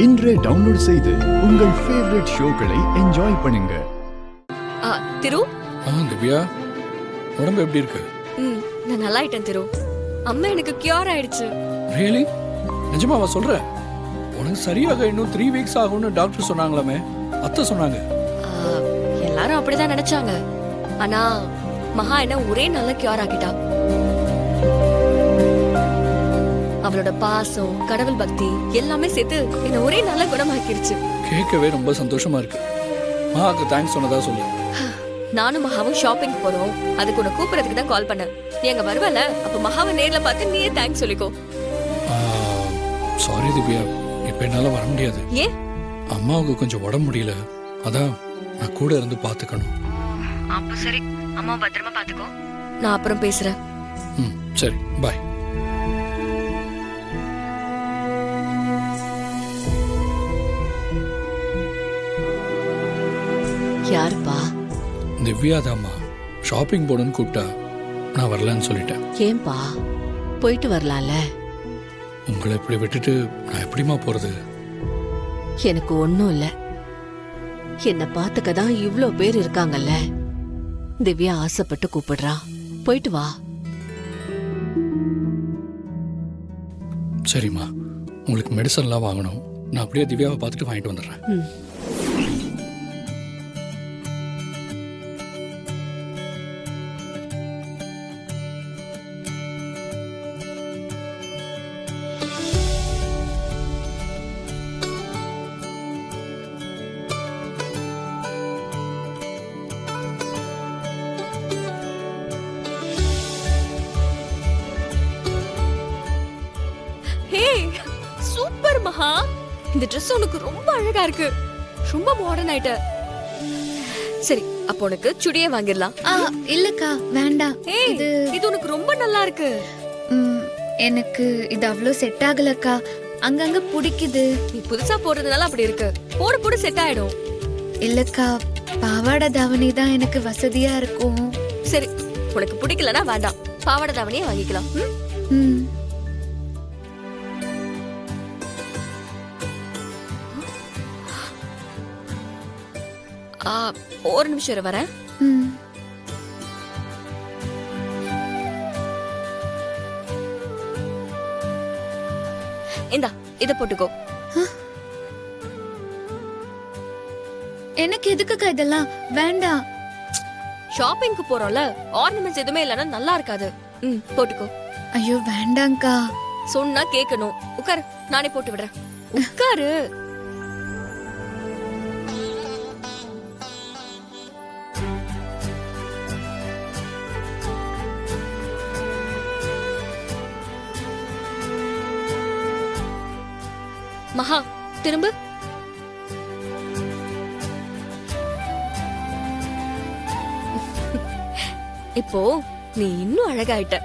இன்றே டவுன்லோட் செய்து உங்கள் ஃபேவரட் ஷோக்களை என்ஜாய் பண்ணுங்க. திரு திவ்யா, உடம்பு எப்படி இருக்கு? நான் நல்லா ஆயிட்டேன் திரு. அம்மா எனக்கு கியூர் ஆயிடுச்சு. ரியலி? நிஜமாவா சொல்ற? உனக்கு சரியாக இன்னும் 3 வீக்ஸ் ஆகும்னு டாக்டர் சொன்னாங்களாமே, அத்தை சொன்னாங்க. எல்லாரும் அப்படிதான் நினைச்சாங்க. ஆனா மகா என்ன ஒரே நல்ல கியூர் ஆக்கிட்டா. அவளோட பாசம், கடவுள் பக்தி எல்லாமே சேர்த்து என்ன ஒரே நல்ல குணமாக்கிருச்சு. கேட்கவே ரொம்ப சந்தோஷமா இருக்கு. மகாக்கு தேங்க்ஸ் சொன்னதா சொல்லு. நானும் மகாவும் ஷாப்பிங் போறோம். அதுக்கு உன்னை கூப்பிடறதுக்கு தான் கால் பண்ணேன். நீ அங்க வருவல, அப்ப மகாவை நேர்ல பார்த்து நீயே தேங்க்ஸ் சொல்லிக்கோ. சாரி திவ்யா, இப்ப என்னால வர முடியாது. ஏன்? அம்மாவுக்கு கொஞ்சம் உடம்பு முடியல, அதான் நான் கூட இருந்து பாத்துக்கணும். அப்ப சரி, அம்மா பத்திரமா பாத்துக்கோ. நான் அப்புறம் பேசுறேன். சரி, பாய். யாருப்பா? திவ்யா தாம்மா. ஷாப்பிங் போடணும்னு கூப்பிட்டா நான் வரலன்னு சொல்லிட்டேன். ஏன்பா? போயிட்டு வரலாம்ல. உங்களை இப்படி விட்டுட்டு நான் எப்படிமா போறது? எனக்கு ஒண்ணும் இல்ல. என்ன பாத்துக்கதான் இவ்ளோ பேர் இருக்காங்கல்ல. திவ்யா ஆசைப்பட்டு கூப்பிடுறா, போயிட்டு வா. சரிம்மா, உங்களுக்கு மெடிசன்லாம் வாங்கணும். நான் அப்படியே திவ்யாவை பார்த்துட்டு வாங்கிட்டு வந்துடுறேன். சூப்பர் மகா, இந்த Dress உனக்கு ரொம்ப அழகா இருக்கு. ரொம்ப மாடர்ன் ஆயிட்ட. சரி, அப்ப உனக்கு சுடியே வாங்கிடலாம். இல்லக்கா வேண்டாம். இது உனக்கு ரொம்ப நல்லா இருக்கு. எனக்கு இது அவ்வளோ செட் ஆகலக்கா. அங்கங்க பிடிக்குது. நீ புதுசா போடுறதுனால அப்படி இருக்கு. போட போட செட் ஆயிடும். இல்லக்கா, பாவாடை தாவணி தான் எனக்கு வசதியா இருக்கும். சரி, உனக்கு பிடிக்கலனா வேண்டாம், பாவாடை தாவணியே வாங்கிக்கலாம். ஒரு நிமிஷம் வரேன். இந்தா, இத போட்டுக்கோ. எனக்கு எதுக்குக்கா இதெல்லாம்? வேண்டாம். ஷாப்பிங்க்கு போறோம்ல, ஆர்னமெண்ட்ஸ் எதுவுமே இல்லனா நல்லா இருக்காது. போட்டுக்கோ. ஐயோ வேண்டாம்க்கா. சொன்னா கேட்கணும். உட்காரு, நானே போட்டு விடுறேன். உட்காரு. மகா, திரும்ப. இப்போ நீ இன்னும் அழகாயிட்ட.